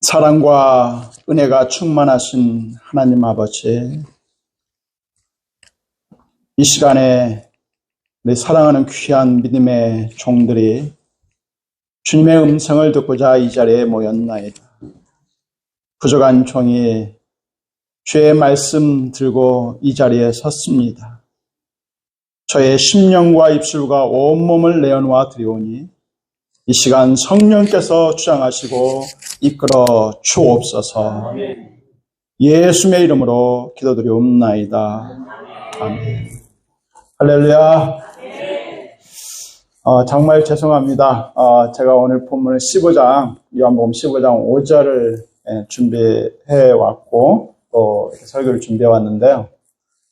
사랑과 은혜가 충만하신 하나님 아버지, 이 시간에 우리 사랑하는 귀한 믿음의 종들이 주님의 음성을 듣고자 이 자리에 모였나이다. 부족한 종이 주의 말씀 들고 이 자리에 섰습니다. 저의 심령과 입술과 온몸을 내어놓아 드리오니 이 시간 성령께서 주장하시고 이끌어 주옵소서. 예수의 이름으로 기도드리옵나이다. 아멘. 할렐루야. 정말 죄송합니다. 제가 오늘 본문을 15장, 요한복음 15장 5절을 준비해 왔고 또 이렇게 설교를 준비해 왔는데요.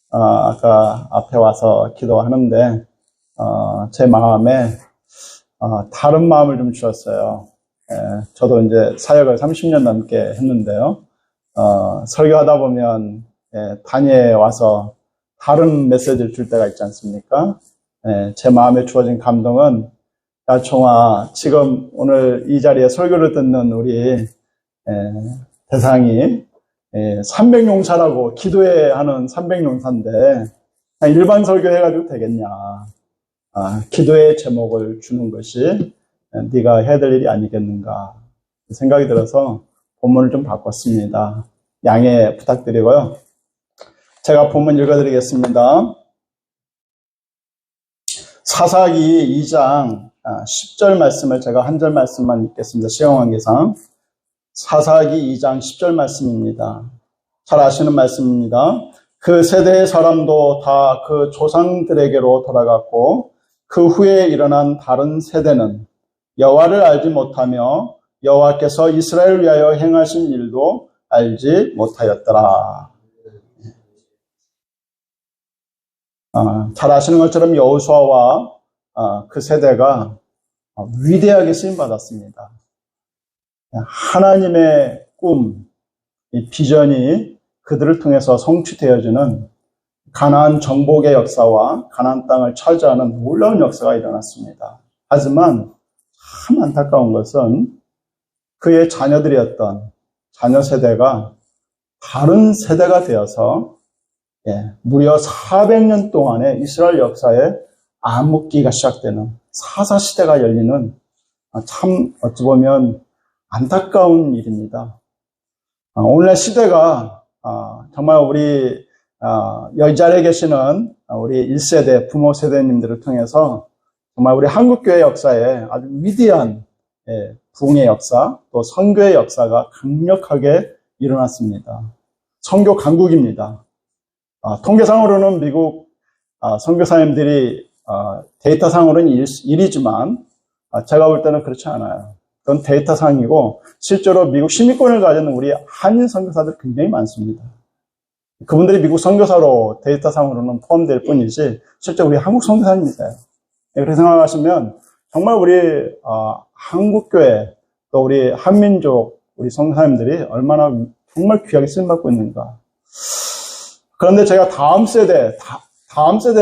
아까 앞에 와서 기도하는데 제 마음에 다른 마음을 좀 주었어요. 저도 이제 사역을 30년 넘게 했는데요. 설교하다 보면 단위에 와서 다른 메시지를 줄 때가 있지 않습니까? 제 마음에 주어진 감동은, 야 총아, 지금 오늘 이 자리에 설교를 듣는 우리 대상이 300용사라고 기도해야 하는 300용사인데 일반 설교 해가지고 되겠냐. 기도의 제목을 주는 것이 네가 해야 될 일이 아니겠는가 생각이 들어서 본문을 좀 바꿨습니다. 양해 부탁드리고요. 제가 본문 읽어드리겠습니다. 사사기 2장 10절 말씀을 제가 한 절 말씀만 읽겠습니다. 시간관계상. 사사기 2장 10절 말씀입니다. 잘 아시는 말씀입니다. 그 세대의 사람도 다 그 조상들에게로 돌아갔고 그 후에 일어난 다른 세대는 여호와를 알지 못하며 여호와께서 이스라엘을 위하여 행하신 일도 알지 못하였더라. 잘 아시는 것처럼 여호수아와 그 세대가 위대하게 쓰임받았습니다. 하나님의 꿈, 이 비전이 그들을 통해서 성취되어지는 가나안 정복의 역사와 가나안 땅을 차지하는 놀라운 역사가 일어났습니다. 하지만 참 안타까운 것은 그의 자녀들이었던 자녀 세대가 다른 세대가 되어서 무려 400년 동안의 이스라엘 역사에 암흑기가 시작되는 사사시대가 열리는 참 어찌 보면 안타까운 일입니다. 오늘날 시대가 정말 우리 이 자리에 계시는 우리 1세대 부모 세대님들을 통해서 정말 우리 한국교회 역사에 아주 위대한 부흥의 역사, 또 선교의 역사가 강력하게 일어났습니다. 선교 강국입니다. 통계상으로는 미국 선교사님들이 데이터상으로는 1위지만 제가 볼 때는 그렇지 않아요. 그건 데이터상이고 실제로 미국 시민권을 가진 우리 한인 선교사들 굉장히 많습니다. 그분들이 미국 선교사로 데이터상으로는 포함될 뿐이지 실제 우리 한국 선교사님이세요. 그렇게 생각하시면 정말 우리 한국교회 또 우리 한민족 우리 선교사님들이 얼마나 정말 귀하게 쓰임받고 있는가. 그런데 제가 다음 세대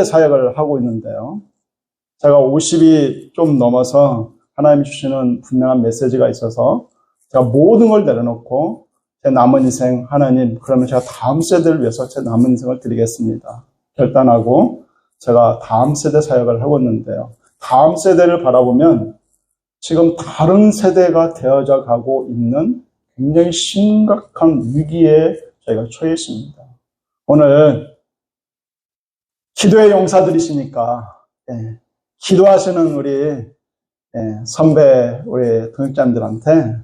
사역을 하고 있는데요. 제가 50이 좀 넘어서 하나님이 주시는 분명한 메시지가 있어서 제가 모든 걸 내려놓고 제 남은 인생 하나님, 그러면 제가 다음 세대를 위해서 제 남은 인생을 드리겠습니다. 결단하고 제가 다음 세대 사역을 하고 있는데요. 다음 세대를 바라보면 지금 다른 세대가 되어져 가고 있는 굉장히 심각한 위기에 저희가 처해 있습니다. 오늘 기도의 용사들이시니까 기도하시는 우리 선배 우리 동역자님들한테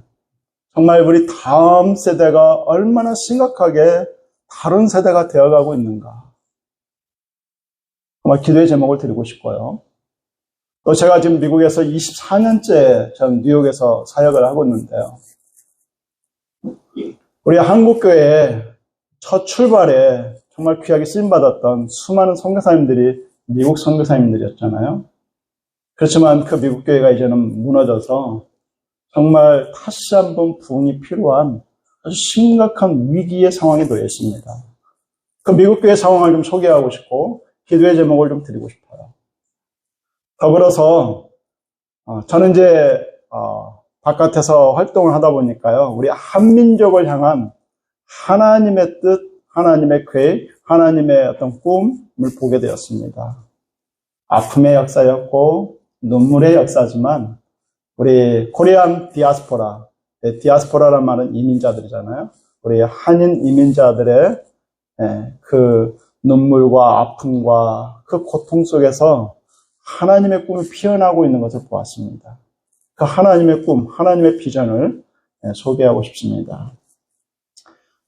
정말 우리 다음 세대가 얼마나 심각하게 다른 세대가 되어가고 있는가 정말 기도의 제목을 드리고 싶고요. 또 제가 지금 미국에서 24년째 전 뉴욕에서 사역을 하고 있는데요. 우리 한국교회에 첫 출발에 정말 귀하게 쓰임받았던 수많은 선교사님들이 미국 선교사님들이었잖아요. 그렇지만 그 미국 교회가 이제는 무너져서 정말 다시 한번 부흥이 필요한 아주 심각한 위기의 상황에 놓여 있습니다. 그 미국 교회 상황을 좀 소개하고 싶고 기도의 제목을 좀 드리고 싶어요. 더불어서 저는 이제 바깥에서 활동을 하다 보니까요, 우리 한민족을 향한 하나님의 뜻, 하나님의 계획, 하나님의 어떤 꿈을 보게 되었습니다. 아픔의 역사였고 눈물의 역사지만 우리 코리안 디아스포라, 디아스포라란 말은 이민자들이잖아요. 우리 한인 이민자들의 그 눈물과 아픔과 그 고통 속에서 하나님의 꿈이 피어나고 있는 것을 보았습니다. 그 하나님의 꿈, 하나님의 비전을 소개하고 싶습니다.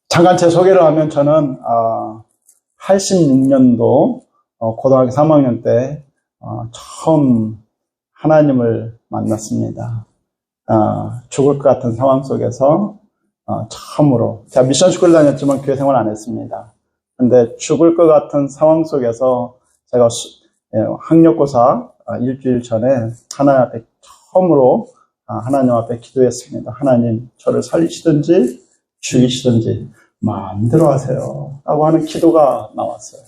잠깐 제 소개를 하면 저는 86년도 고등학교 3학년 때 처음 하나님을 만났습니다. 죽을 것 같은 상황 속에서 처음으로, 제가 미션 스쿨 다녔지만 교회 생활 안 했습니다. 근데 죽을 것 같은 상황 속에서 제가 학력고사 일주일 전에 하나님 앞에 처음으로 하나님 앞에 기도했습니다. 하나님, 저를 살리시든지 죽이시든지 마음대로 하세요 라고 하는 기도가 나왔어요.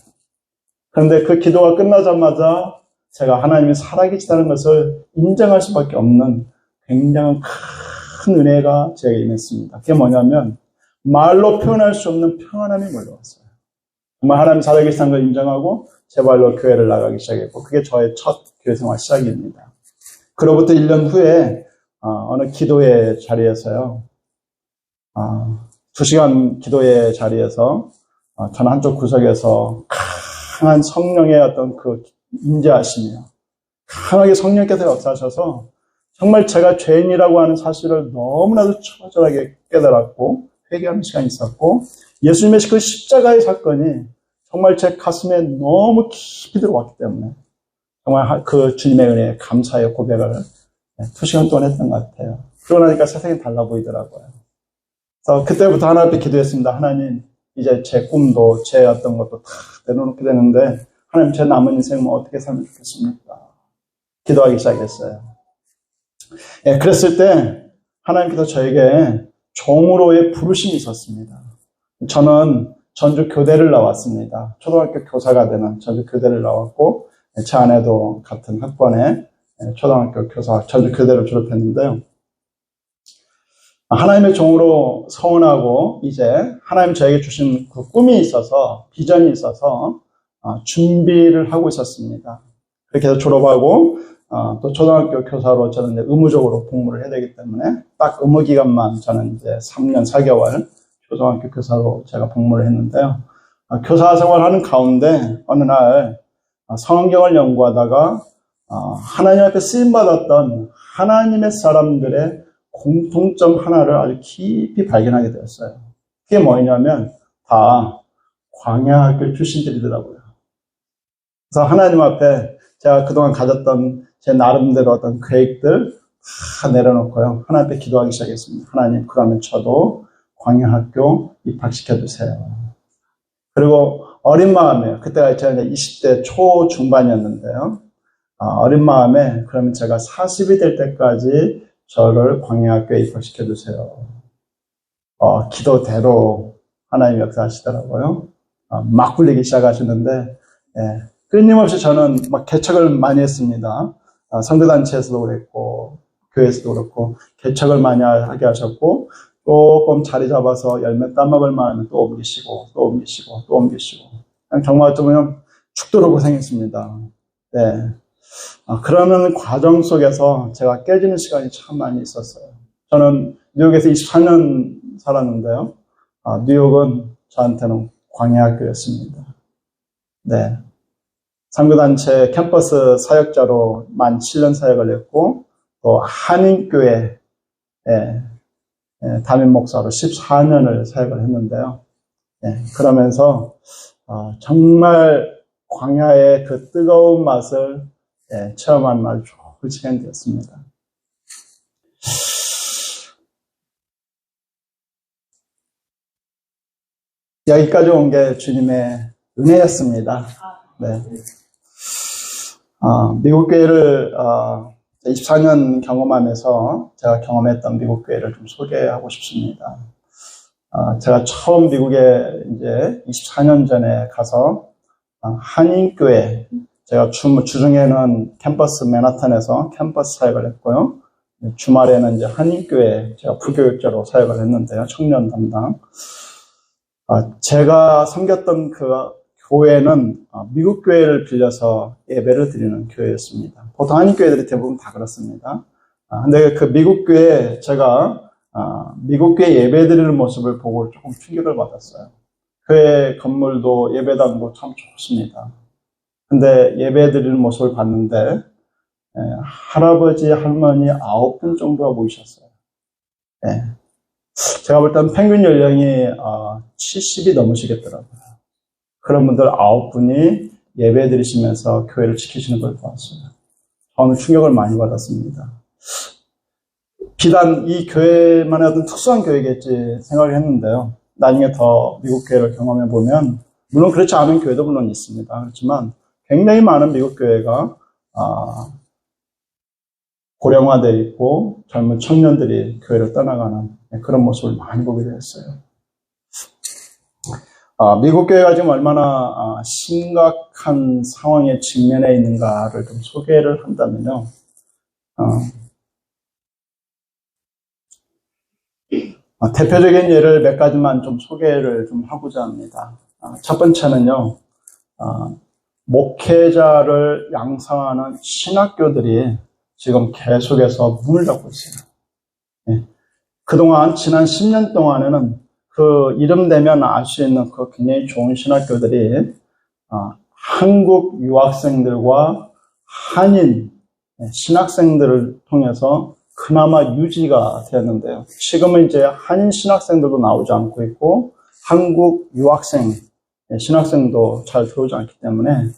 그런데 그 기도가 끝나자마자 제가 하나님이 살아계시다는 것을 인정할 수밖에 없는 굉장히 큰 은혜가 제게 임했습니다. 그게 뭐냐면 말로 표현할 수 없는 평안함이 몰려왔어요. 정말 하나님 살아계시다는 걸 인정하고 제발로 교회를 나가기 시작했고, 그게 저의 첫 교회 생활 시작입니다. 그로부터 1년 후에 어느 기도의 자리에서요, 2시간 기도의 자리에서 저는 한쪽 구석에서 강한 성령의 어떤 그 임재하시며 강하게 성령께서 역사하셔서 정말 제가 죄인이라고 하는 사실을 너무나도 처절하게 깨달았고 회개하는 시간이 있었고, 예수님의 그 십자가의 사건이 정말 제 가슴에 너무 깊이 들어왔기 때문에 정말 그 주님의 은혜에 감사의 고백을 2시간 동안 했던 것 같아요. 그러고 나니까 세상이 달라 보이더라고요. 그래서 그때부터 하나님 앞에 기도했습니다. 하나님, 이제 제 꿈도 제 어떤 것도 다 내려놓게 되는데 하나님, 제 남은 인생은 어떻게 살면 좋겠습니까? 기도하기 시작했어요. 그랬을 때 하나님께서 저에게 종으로의 부르심이 있었습니다. 저는 전주 교대를 나왔습니다. 초등학교 교사가 되는 전주 교대를 나왔고, 제 아내도 같은 학번에 초등학교 교사 전주 교대를 졸업했는데요. 하나님의 종으로 서원하고 이제 하나님 저에게 주신 그 꿈이 있어서, 비전이 있어서 준비를 하고 있었습니다. 그렇게 해서 졸업하고 또 초등학교 교사로 저는 이제 의무적으로 복무를 해야 되기 때문에 딱 의무 기간만 저는 이제 3년 4개월 초등학교 교사로 제가 복무를 했는데요. 교사 생활하는 가운데 어느 날 성경을 연구하다가 하나님 앞에 쓰임받았던 하나님의 사람들의 공통점 하나를 아주 깊이 발견하게 되었어요. 그게 뭐냐면 다 광야학교 출신들이더라고요. 그래서 하나님 앞에 제가 그동안 가졌던 제 나름대로 어떤 계획들 다 내려놓고요, 하나님 앞에 기도하기 시작했습니다. 하나님, 그러면 저도 광야학교 입학시켜주세요. 그리고 어린 마음에, 그때가 제가 20대 초중반이었는데요. 어린 마음에 그러면 제가 40이 될 때까지 저를 광야학교에 입학시켜주세요. 기도대로 하나님 역사하시더라고요. 막 굴리기 시작하시는데, 끊임없이 저는 막 개척을 많이 했습니다. 선교단체에서도 그랬고, 교회에서도 그렇고, 개척을 많이 하게 하셨고, 조금 자리 잡아서 열매 따먹을 만하면 또 옮기시고, 또 옮기시고, 또 옮기시고. 정말 어쩌면 죽도록 고생했습니다. 네. 그러는 과정 속에서 제가 깨지는 시간이 참 많이 있었어요. 저는 뉴욕에서 24년 살았는데요. 뉴욕은 저한테는 광야학교였습니다. 네. 선교단체 캠퍼스 사역자로 만 7년 사역을 했고, 또 한인교회 담임 목사로 14년을 사역을 했는데요. 그러면서 정말 광야의 그 뜨거운 맛을 체험한 아주 좋은 시간이 되었습니다. 여기까지 온 게 주님의 은혜였습니다. 네. 미국 교회를 24년 경험하면서 제가 경험했던 미국 교회를 좀 소개하고 싶습니다. 제가 처음 미국에 이제 24년 전에 가서 한인교회, 제가 주중에는 캠퍼스 맨하탄에서 캠퍼스 사역을 했고요. 주말에는 이제 한인교회 제가 부교육자로 사역을 했는데요. 청년 담당. 제가 섬겼던 그 교회는 미국 교회를 빌려서 예배를 드리는 교회였습니다. 보통 한인교회들이 대부분 다 그렇습니다. 근데 그 미국 교회 제가 미국 교회 예배 드리는 모습을 보고 조금 충격을 받았어요. 교회 건물도 예배당도 참 좋습니다. 근데 예배 드리는 모습을 봤는데 할아버지, 할머니 9분 정도가 모이셨어요. 제가 볼 때는 평균 연령이 70이 넘으시겠더라고요. 그런 분들 9분이 예배 드리시면서 교회를 지키시는 걸 보았어요. 저는 충격을 많이 받았습니다. 비단 이 교회만의 어떤 특수한 교회겠지 생각을 했는데요. 나중에 더 미국 교회를 경험해 보면, 물론 그렇지 않은 교회도 물론 있습니다. 그렇지만 굉장히 많은 미국 교회가 고령화되어 있고 젊은 청년들이 교회를 떠나가는 그런 모습을 많이 보게 되었어요. 미국 교회가 지금 얼마나 심각한 상황에 직면해 있는가를 좀 소개를 한다면요. 대표적인 예를 몇 가지만 좀 소개를 좀 하고자 합니다. 첫 번째는요, 목회자를 양성하는 신학교들이 지금 계속해서 문을 닫고 있어요. 그동안 지난 10년 동안에는 그 이름 되면 알 수 있는 그 굉장히 좋은 신학교들이 한국 유학생들과 한인 신학생들을 통해서 그나마 유지가 되었는데요. 지금은 이제 한인 신학생들도 나오지 않고 있고 한국 유학생 신학생도 잘 들어오지 않기 때문에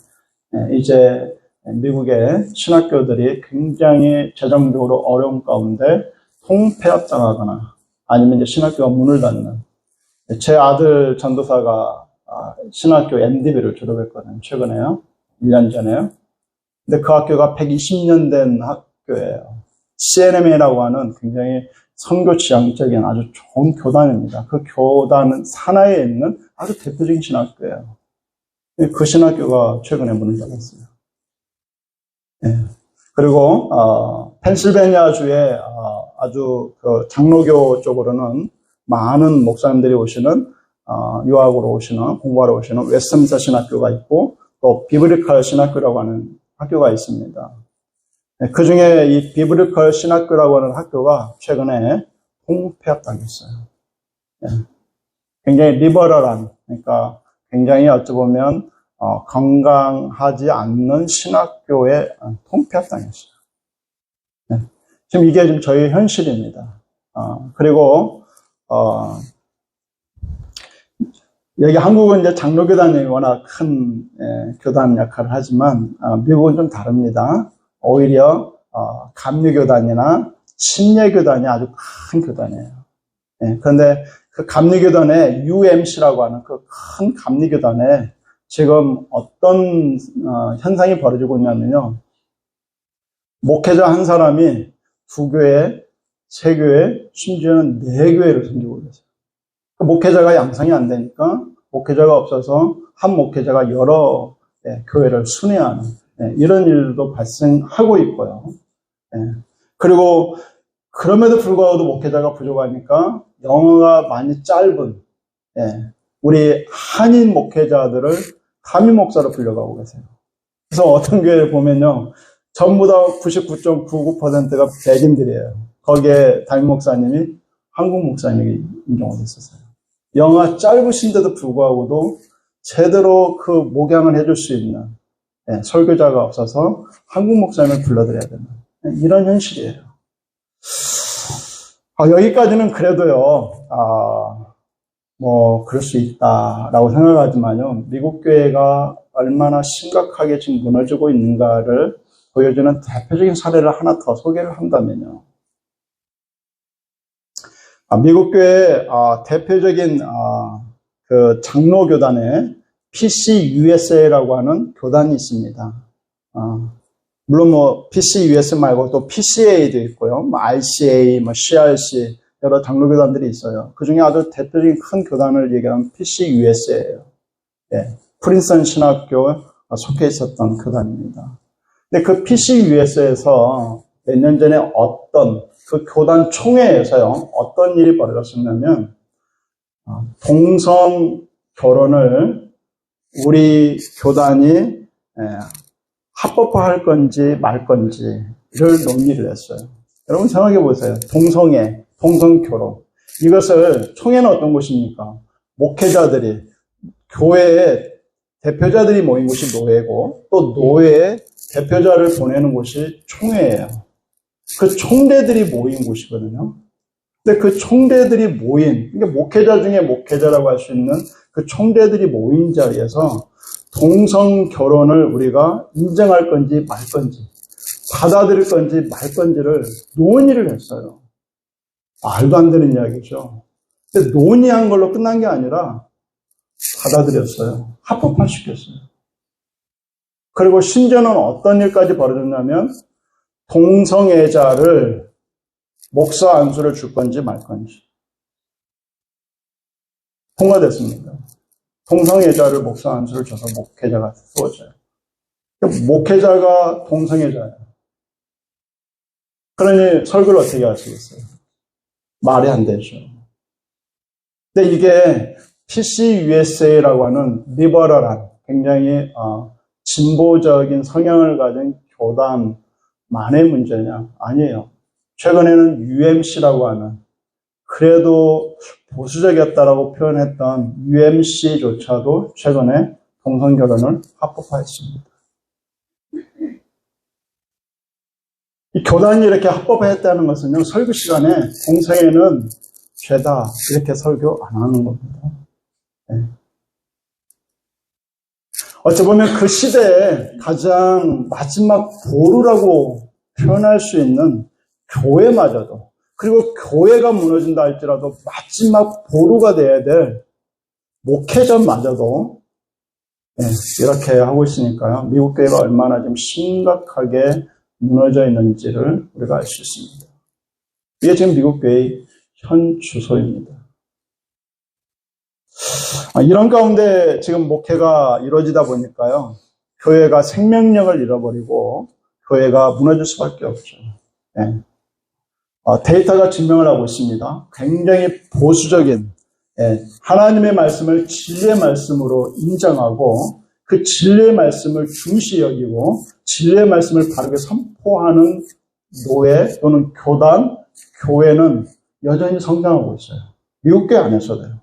이제 미국의 신학교들이 굉장히 재정적으로 어려운 가운데 통폐합당하거나 아니면 이제 신학교가 문을 닫는. 제 아들 전도사가 신학교 MDB를 졸업했거든요. 최근에요. 1년 전에요. 근데 그 학교가 120년 된 학교예요. CNMA라고 하는 굉장히 선교 지향적인 아주 좋은 교단입니다. 그 교단은 산하에 있는 아주 대표적인 신학교예요. 그 신학교가 최근에 문을 닫았어요. 그리고 펜실베니아주의 아주 그 장로교 쪽으로는 많은 목사님들이 오시는 유학으로 오시는 공부하러 오시는 웨스트민스터 신학교가 있고 또 비브리컬 신학교라고 하는 학교가 있습니다. 그 중에 이 비브리컬 신학교라고 하는 학교가 최근에 통폐합당했어요. 굉장히 리버럴한, 그러니까 굉장히 어찌 보면 건강하지 않는 신학교에 통폐합당했어요. 지금 이게 지금 저희 현실입니다. 그리고 여기 한국은 이제 장로교단이 워낙 큰 교단 역할을 하지만 미국은 좀 다릅니다. 오히려 감리교단이나 침례교단이 아주 큰 교단이에요. 그런데 그 감리교단의 UMC라고 하는 그 큰 감리교단에 지금 어떤 현상이 벌어지고 있냐면요. 목회자 한 사람이 2교회, 3교회, 심지어는 4교회를 섬기고 계세요. 그 목회자가 양성이 안 되니까 목회자가 없어서 한 목회자가 여러 교회를 순회하는 이런 일도 발생하고 있고요. 그리고 그럼에도 불구하고 목회자가 부족하니까 영어가 많이 짧은 우리 한인 목회자들을 감히 목사로 불려가고 계세요. 그래서 어떤 교회를 보면요. 전부 다 99.99%가 백인들이에요. 거기에 담임 목사님이 한국 목사님이 인정을 했었어요. 영어가 짧으신데도 불구하고도 제대로 그 목양을 해줄 수 있는 설교자가 없어서 한국 목사님을 불러드려야 되는 이런 현실이에요. 여기까지는 그래도요, 그럴 수 있다라고 생각하지만요, 미국 교회가 얼마나 심각하게 지금 무너지고 있는가를 보여주는 대표적인 사례를 하나 더 소개를 한다면요. 미국 교회의 대표적인 그 장로교단에 PCUSA라고 하는 교단이 있습니다. 물론 PCUS 말고 또 PCA도 있고요. RCA, CRC 여러 장로교단들이 있어요. 그 중에 아주 대표적인 큰 교단을 얘기하면 PCUSA예요. 프린스턴 신학교에 속해 있었던 교단입니다. 근데 그 PCUS에서 몇 년 전에 어떤 그 교단 총회에서요, 어떤 일이 벌어졌었냐면, 동성 결혼을 우리 교단이 합법화할 건지 말 건지를 논의를 했어요. 여러분 생각해 보세요. 동성애, 동성결혼. 이것을 총회는 어떤 곳입니까? 목회자들이, 교회의 대표자들이 모인 곳이 노회고 또 노회의 대표자를 보내는 곳이 총회예요. 그 총대들이 모인 곳이거든요. 근데 그 총대들이 모인, 그러니까 목회자 중에 목회자라고 할 수 있는 그 총대들이 모인 자리에서 동성 결혼을 우리가 인정할 건지 말 건지, 받아들일 건지 말 건지를 논의를 했어요. 말도 안 되는 이야기죠. 근데 논의한 걸로 끝난 게 아니라 받아들였어요. 합법화시켰어요. 그리고 심지어는 어떤 일까지 벌어졌냐면 동성애자를 목사 안수를 줄 건지 말 건지 통과됐습니다. 동성애자를 목사 안수를 줘서 목회자가 쓰어져요. 목회자가 동성애자예요. 그러니 설교를 어떻게 하시겠어요? 말이 안 되죠. 근데 이게 PCUSA라고 하는 리버럴한 굉장히 진보적인 성향을 가진 교단만의 문제냐? 아니에요. 최근에는 UMC라고 하는 그래도 보수적이었다라고 표현했던 UMC조차도 최근에 동성결혼을 합법화했습니다. 이 교단이 이렇게 합법화했다는 것은요, 설교 시간에 동성애는 죄다 이렇게 설교 안 하는 겁니다. 네. 어찌 보면 그 시대에 가장 마지막 보루라고 표현할 수 있는 교회마저도, 그리고 교회가 무너진다 할지라도 마지막 보루가 돼야 될 목회자마저도 이렇게 하고 있으니까요. 미국 교회가 얼마나 좀 심각하게 무너져 있는지를 우리가 알 수 있습니다. 이게 지금 미국 교회의 현 주소입니다. 이런 가운데 지금 목회가 이루어지다 보니까요. 교회가 생명력을 잃어버리고 교회가 무너질 수밖에 없죠. 네. 데이터가 증명을 하고 있습니다. 굉장히 보수적인 하나님의 말씀을 진리의 말씀으로 인정하고 그 진리의 말씀을 중시 여기고 진리의 말씀을 바르게 선포하는 노예 또는 교단, 교회는 여전히 성장하고 있어요. 미국 교회 안에서도요.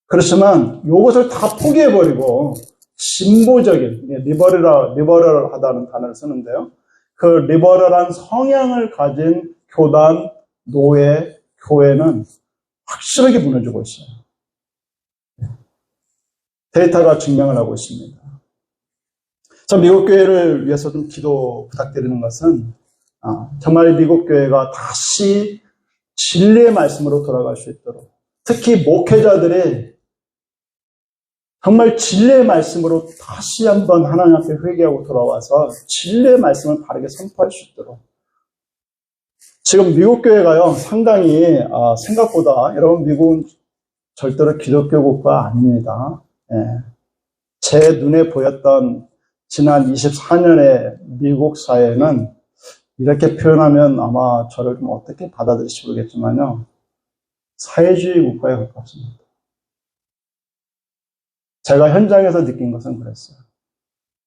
그렇지만 이것을 다 포기해버리고 진보적인, 리버럴하다는 단어를 쓰는데요. 그 리버럴한 성향을 가진 교단, 노예, 교회는 확실하게 무너지고 있어요. 데이터가 증명을 하고 있습니다. 저 미국 교회를 위해서 좀 기도 부탁드리는 것은 정말 미국 교회가 다시 진리의 말씀으로 돌아갈 수 있도록, 특히 목회자들이 정말 진리의 말씀으로 다시 한번 하나님 앞에 회개하고 돌아와서 진리의 말씀을 바르게 선포할 수 있도록. 지금 미국 교회가요, 상당히 생각보다, 여러분 미국은 절대로 기독교 국가 아닙니다. 제 눈에 보였던 지난 24년의 미국 사회는 이렇게 표현하면 아마 저를 좀 어떻게 받아들일지 모르겠지만요, 사회주의 국가에 가깝습니다. 제가 현장에서 느낀 것은 그랬어요.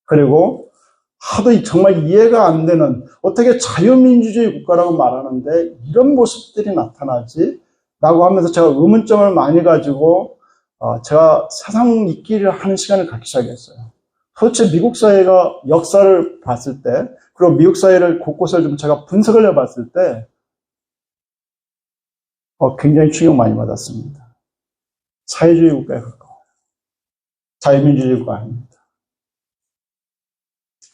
그리고 하도 정말 이해가 안 되는, 어떻게 자유민주주의 국가라고 말하는데 이런 모습들이 나타나지? 라고 하면서 제가 의문점을 많이 가지고 제가 세상 읽기를 하는 시간을 갖기 시작했어요. 도대체 미국 사회가 역사를 봤을 때, 그리고 미국 사회를 곳곳을 좀 제가 분석을 해봤을 때 굉장히 충격 많이 받았습니다. 사회주의 국가에 가까워요. 자유민주주의 국가 아닙니다.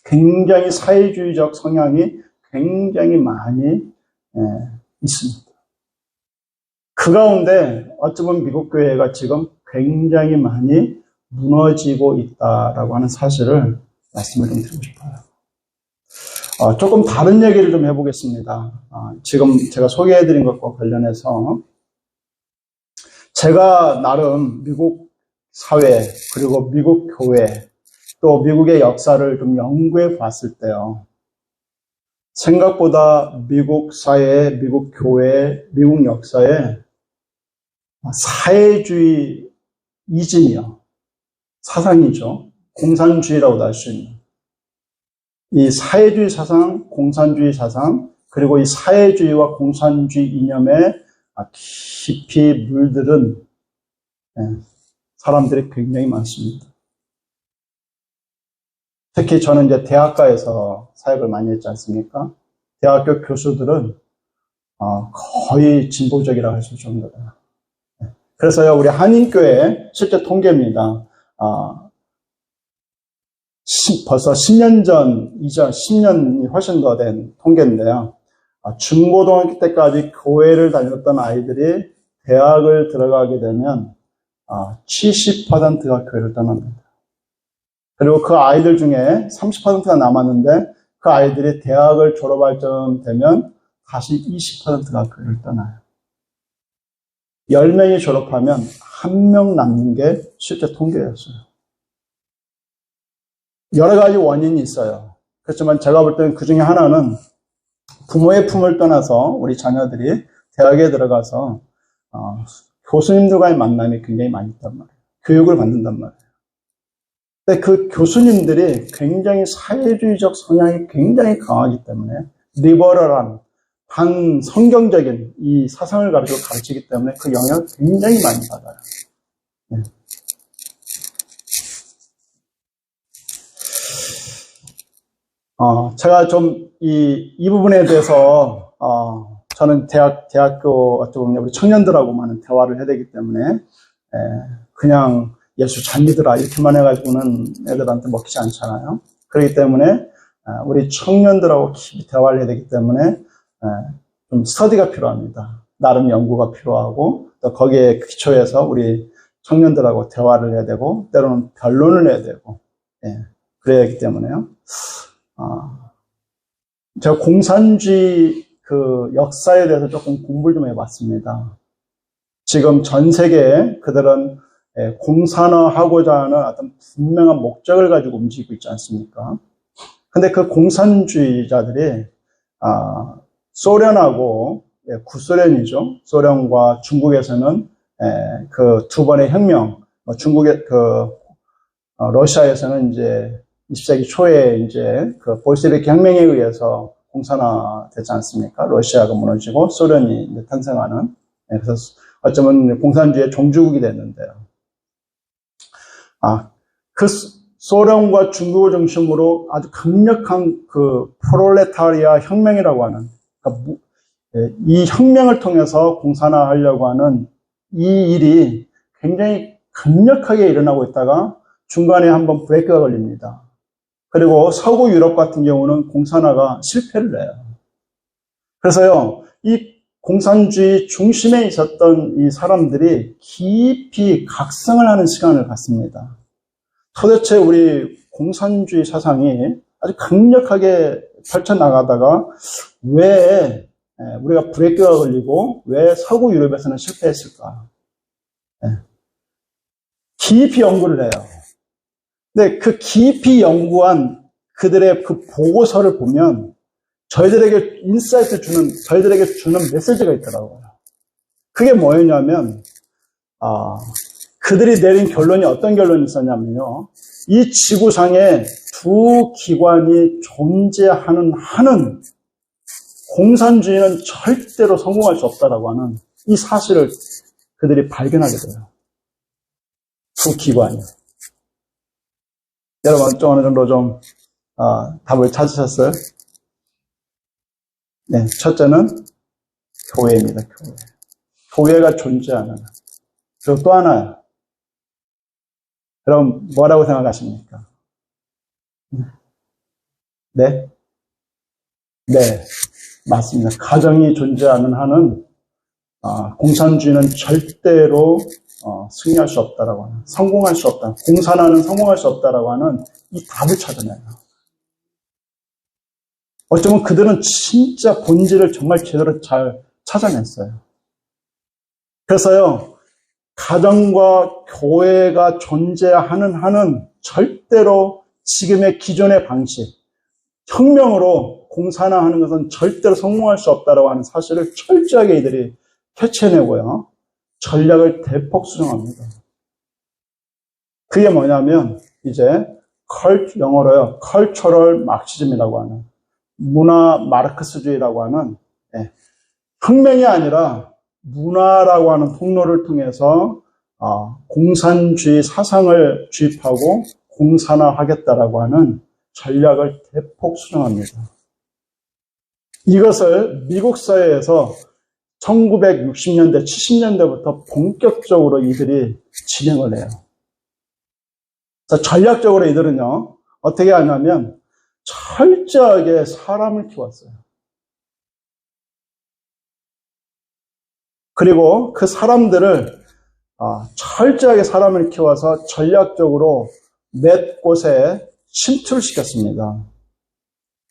굉장히 사회주의적 성향이 굉장히 많이 있습니다. 그 가운데 어찌 보면 미국 교회가 지금 굉장히 많이 무너지고 있다라고 하는 사실을 말씀을 좀 드리고 싶어요. 조금 다른 얘기를 좀 해보겠습니다. 지금 제가 소개해드린 것과 관련해서 제가 나름 미국 사회 그리고 미국 교회 또 미국의 역사를 좀 연구해 봤을 때요. 생각보다 미국 사회, 미국 교회, 미국 역사에 사회주의 이즘이요. 사상이죠. 공산주의라고도 할 수 있는. 이 사회주의 사상, 공산주의 사상, 그리고 이 사회주의와 공산주의 이념에 깊이 물들은 사람들이 굉장히 많습니다. 특히 저는 이제 대학가에서 사역을 많이 했지 않습니까? 대학교 교수들은 거의 진보적이라고 할 수 있을 정도다. 그래서요, 우리 한인교회 실제 통계입니다. 벌써 10년 전, 이전 10년이 훨씬 더 된 통계인데요. 중고등학교 때까지 교회를 다녔던 아이들이 대학을 들어가게 되면 70%가 교회를 떠납니다. 그리고 그 아이들 중에 30%가 남았는데 그 아이들이 대학을 졸업할 쯤 되면 다시 20%가 교회를 떠나요. 10명이 졸업하면 1명 남는 게 실제 통계였어요. 여러 가지 원인이 있어요. 그렇지만 제가 볼 때는 그 중에 하나는 부모의 품을 떠나서 우리 자녀들이 대학에 들어가서 교수님들과의 만남이 굉장히 많이 있단 말이에요. 교육을 받는단 말이에요. 근데 그 교수님들이 굉장히 사회주의적 성향이 굉장히 강하기 때문에 리버럴한 반성경적인 이 사상을 가지고 가르치기 때문에 그 영향을 굉장히 많이 받아요. 네. 제가 좀 이 부분에 대해서 저는 대학교 어떻게 보면 우리 청년들하고 많은 대화를 해야 되기 때문에 그냥 예수 잘 믿으라 이렇게만 해가지고는 애들한테 먹히지 않잖아요. 그렇기 때문에 우리 청년들하고 깊이 대화를 해야 되기 때문에 좀 스터디가 필요합니다. 나름 연구가 필요하고 또 거기에 기초해서 우리 청년들하고 대화를 해야 되고 때로는 변론을 해야 되고 그래야 하기 때문에요. 제가 공산주의 그 역사에 대해서 조금 공부를 좀 해봤습니다. 지금 전 세계에 그들은 공산화하고자 하는 어떤 분명한 목적을 가지고 움직이고 있지 않습니까? 근데 그 공산주의자들이 소련하고 구소련이죠. 소련과 중국에서는 그 두 번의 혁명, 중국의 러시아에서는 이제 20세기 초에 이제 그 볼셰비키 혁명에 의해서 공산화되지 않습니까? 러시아가 무너지고 소련이 이제 탄생하는. 그래서 어쩌면 공산주의의 종주국이 됐는데요. 그 소련과 중국을 중심으로 아주 강력한 그 프롤레타리아 혁명이라고 하는, 그러니까 이 혁명을 통해서 공산화하려고 하는 이 일이 굉장히 강력하게 일어나고 있다가 중간에 한번 브레이크가 걸립니다. 그리고 서구 유럽 같은 경우는 공산화가 실패를 해요. 그래서요, 이 공산주의 중심에 있었던 이 사람들이 깊이 각성을 하는 시간을 갖습니다. 도대체 우리 공산주의 사상이 아주 강력하게 펼쳐나가다가 왜 우리가 브레이크가 걸리고 왜 서구 유럽에서는 실패했을까? 깊이 연구를 해요. 근데 그 깊이 연구한 그들의 그 보고서를 보면 저희들에게 인사이트 주는, 저희들에게 주는 메시지가 있더라고요. 그게 뭐였냐면, 그들이 내린 결론이 어떤 결론이 있었냐면요. 이 지구상에 두 기관이 존재하는 한은 공산주의는 절대로 성공할 수 없다라고 하는 이 사실을 그들이 발견하게 돼요. 두 기관이. 여러분, 좀 어느 정도 좀, 답을 찾으셨어요? 네, 첫째는 교회입니다, 교회. 교회가 존재하는 한. 그리고 또 하나요. 그럼 뭐라고 생각하십니까? 네? 네, 맞습니다. 가정이 존재하는 한은, 공산주의는 절대로 승리할 수 없다라고 하는, 성공할 수 없다. 공산화는 성공할 수 없다라고 하는 이 답을 찾아내요. 어쩌면 그들은 진짜 본질을 정말 제대로 잘 찾아냈어요. 그래서요, 가정과 교회가 존재하는 한은 절대로 지금의 기존의 방식, 혁명으로 공산화하는 것은 절대로 성공할 수 없다고 하는 사실을 철저하게 이들이 캐치해내고요. 전략을 대폭 수정합니다. 그게 뭐냐면 이제 영어로요. 컬처럴 마르크시즘이라고 하는 문화 마르크스주의라고 하는 혁명이 아니라 문화라고 하는 통로를 통해서 공산주의 사상을 주입하고 공산화하겠다라고 하는 전략을 대폭 수정합니다. 이것을 미국 사회에서 1960년대, 70년대부터 본격적으로 이들이 진행을 해요. 그래서 전략적으로 이들은요, 어떻게 하냐면 철저하게 사람을 키웠어요. 그리고 그 사람들을 철저하게 사람을 키워서 전략적으로 몇 곳에 침투를 시켰습니다.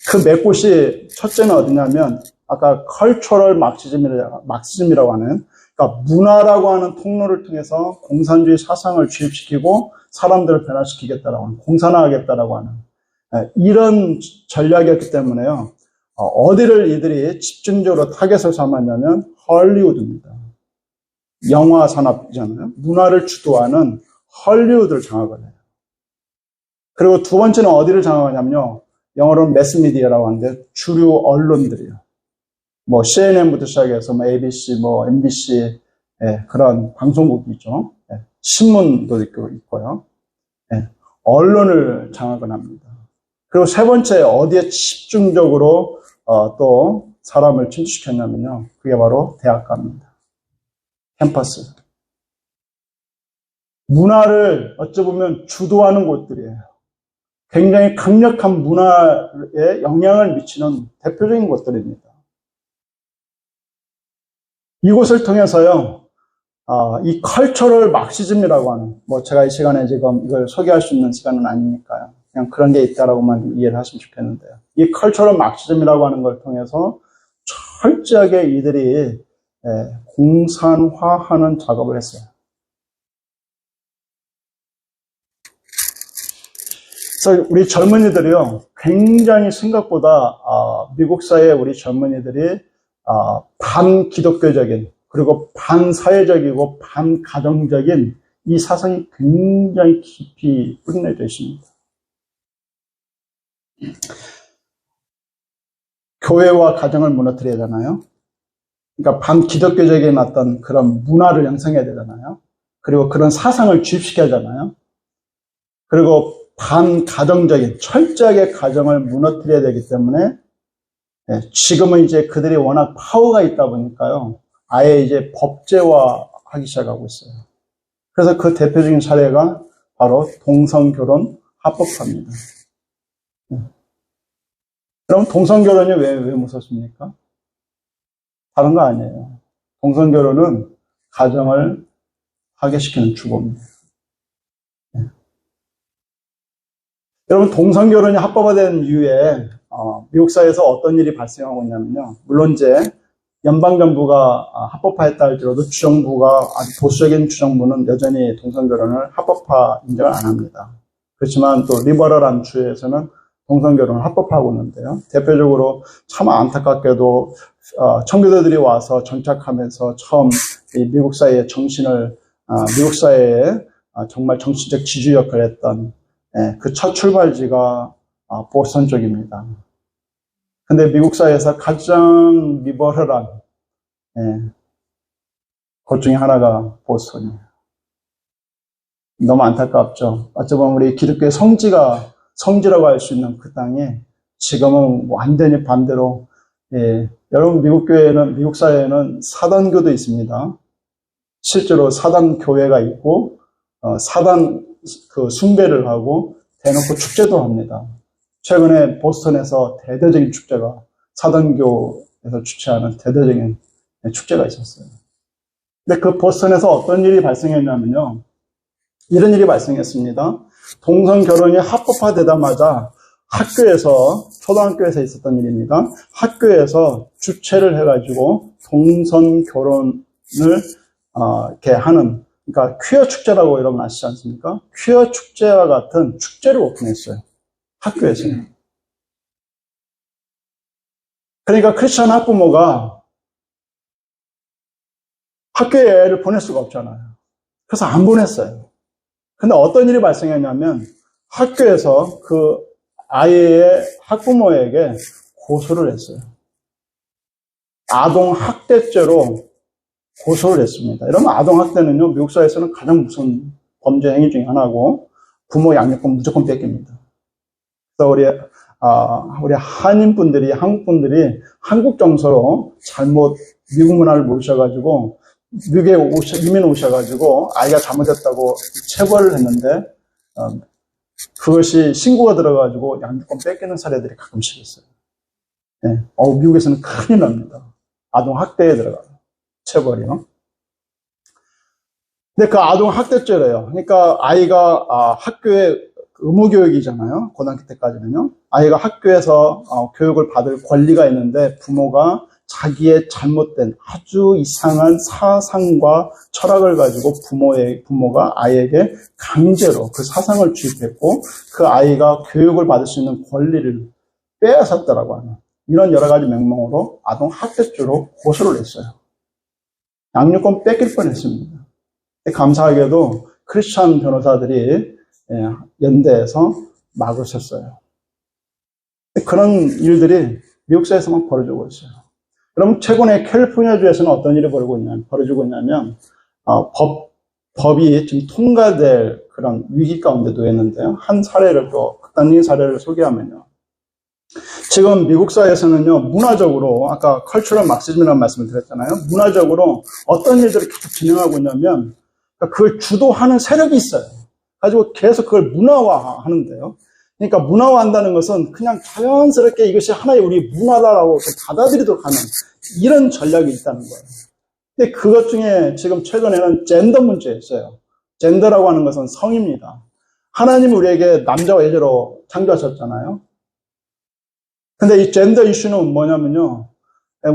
그 몇 곳이 첫째는 어디냐면 아까 컬처럴 막시즘이라고 하는 그러니까 문화라고 하는 통로를 통해서 공산주의 사상을 주입시키고 사람들을 변화시키겠다라고 하는 공산화하겠다라고 하는 이런 전략이었기 때문에요. 어디를 이들이 집중적으로 타겟을 삼았냐면 헐리우드입니다. 영화 산업이잖아요. 문화를 주도하는 헐리우드를 장악을 해요. 그리고 두 번째는 어디를 장악하냐면요. 영어로는 매스미디어라고 하는데 주류 언론들이요. 뭐 CNN부터 시작해서 뭐 ABC, 뭐 MBC 그런 방송국이죠. 신문도 있고요. 언론을 장악을 합니다. 그리고 세 번째 어디에 집중적으로 또 사람을 침투시켰냐면요. 그게 바로 대학가입니다. 캠퍼스. 문화를 어찌 보면 주도하는 곳들이에요. 굉장히 강력한 문화에 영향을 미치는 대표적인 곳들입니다. 이곳을 통해서요, 이 컬처럴 막시즘이라고 하는, 뭐 제가 이 시간에 지금 이걸 소개할 수 있는 시간은 아니니까요. 그냥 그런 게 있다라고만 이해를 하시면 좋겠는데요. 이 컬처럴 막시즘이라고 하는 걸 통해서 철저하게 이들이 공산화하는 작업을 했어요. 그래서 우리 젊은이들이요, 굉장히 생각보다 미국 사회의 우리 젊은이들이 반기독교적인 그리고 반사회적이고 반가정적인 이 사상이 굉장히 깊이 뿌리내려 있습니다. 교회와 가정을 무너뜨려야 되잖아요. 그러니까 반기독교적인 어떤 그런 문화를 형성해야 되잖아요. 그리고 그런 사상을 주입시켜야 하잖아요. 그리고 반가정적인 철저하게 가정을 무너뜨려야 되기 때문에 지금은 이제 그들이 워낙 파워가 있다 보니까요. 아예 이제 법제화하기 시작하고 있어요. 그래서 그 대표적인 사례가 바로 동성결혼 합법화입니다. 그럼 동성결혼이 왜 무섭습니까? 다른 거 아니에요. 동성결혼은 가정을 파괴시키는 주범입니다. 여러분, 동성결혼이 합법화된 이후에 미국 사회에서 어떤 일이 발생하고 있냐면요. 물론 이제 연방정부가 합법화했다 할지라도 주정부가 아주 보수적인 주정부는 여전히 동성결혼을 합법화 인정을 안 합니다. 그렇지만 또 리버럴한 주에서는 동성결혼을 합법화하고 있는데요. 대표적으로 참 안타깝게도 청교도들이 와서 정착하면서 처음 이 미국 사회의 정신을 미국 사회에 정말 정신적 지주 역할을 했던 그 첫 출발지가 보스턴 쪽입니다. 근데 미국 사회에서 가장 리버럴한 곳 중에 하나가 보스턴이에요. 너무 안타깝죠. 어쩌면 우리 기독교의 성지라고 할 수 있는 그 땅에 지금은 완전히 반대로 여러분 미국 사회에는 사단교도 있습니다. 실제로 사단 교회가 있고 사단 그 숭배를 하고 대놓고 축제도 합니다. 최근에 보스턴에서 대대적인 축제가 사단교에서 주최하는 대대적인 축제가 있었어요. 근데 그 보스턴에서 어떤 일이 발생했냐면요. 이런 일이 발생했습니다. 동성결혼이 합법화되자마자 학교에서 초등학교에서 있었던 일입니다. 학교에서 주최를 해가지고 동성결혼을 이렇게 하는 그러니까 퀴어 축제라고 여러분 아시지 않습니까? 퀴어 축제와 같은 축제를 오픈했어요. 학교에서요. 그러니까 크리스천 학부모가 학교에 애를 보낼 수가 없잖아요. 그래서 안 보냈어요. 근데 어떤 일이 발생했냐면 학교에서 그 아이의 학부모에게 고소를 했어요. 아동학대죄로 고소를 했습니다. 이러면 아동학대는요, 미국 사회에서는 가장 무서운 범죄 행위 중에 하나고, 부모 양육권 무조건 뺏깁니다. 그래서 우리 한인분들이, 한국분들이 한국 정서로 잘못 미국 문화를 모르셔가지고, 미국에 이민 오셔가지고, 아이가 잘못했다고 체벌을 했는데, 그것이 신고가 들어가지고 양육권 뺏기는 사례들이 가끔씩 있어요. 네. 미국에서는 큰일 납니다. 아동학대에 들어가요. 체벌이요. 근데 그 아동학대죄래요. 그러니까 아이가 학교에 의무교육이잖아요. 고등학교 때까지는요. 아이가 학교에서 교육을 받을 권리가 있는데 부모가 자기의 잘못된 아주 이상한 사상과 철학을 가지고 부모가 아이에게 강제로 그 사상을 주입했고 그 아이가 교육을 받을 수 있는 권리를 빼앗았다라고 하는 이런 여러 가지 명목으로 아동학대죄로 고소를 했어요. 양육권 뺏길 뻔했습니다. 감사하게도 크리스천 변호사들이 연대해서 막을 섰어요. 그런 일들이 미국 사회에서만 벌어지고 있어요. 그럼 최근에 캘리포니아주에서는 어떤 일이 벌어지고 있냐면 법이 지금 통과될 그런 위기 가운데 놓였는데요. 한 사례를 또 극단적인 사례를 소개하면요. 지금 미국 사회에서는요, 문화적으로, 아까 컬처럴 막시즘이라는 말씀을 드렸잖아요. 문화적으로 어떤 일들을 계속 진행하고 있냐면, 그걸 주도하는 세력이 있어요. 가지고 계속 그걸 문화화하는데요. 그러니까 문화화한다는 것은 그냥 자연스럽게 이것이 하나의 우리 문화다라고 받아들이도록 하는 이런 전략이 있다는 거예요. 근데 그것 중에 지금 최근에는 젠더 문제였어요. 젠더라고 하는 것은 성입니다. 하나님이 우리에게 남자와 여자로 창조하셨잖아요. 근데 이 젠더 이슈는 뭐냐면요.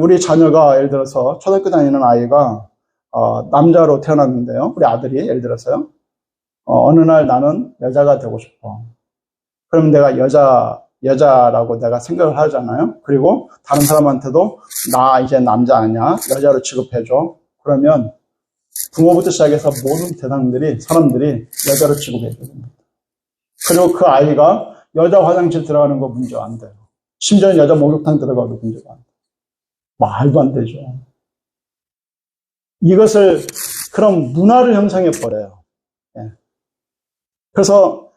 우리 자녀가 예를 들어서 초등학교 다니는 아이가 남자로 태어났는데요. 우리 아들이 예를 들어서요. 어느 날 나는 여자가 되고 싶어. 그러면 내가 여자라고 내가 생각을 하잖아요. 그리고 다른 사람한테도 나 이제 남자 아니야. 여자로 취급해줘. 그러면 부모부터 시작해서 모든 사람들이 여자로 취급해줘야 됩니다. 그리고 그 아이가 여자 화장실 들어가는 거 문제 안 돼요. 심지어 여자 목욕탕 들어가도 문제가 안 돼요. 말도 안 되죠. 이것을 그런 문화를 형성해 버려요. 예. 그래서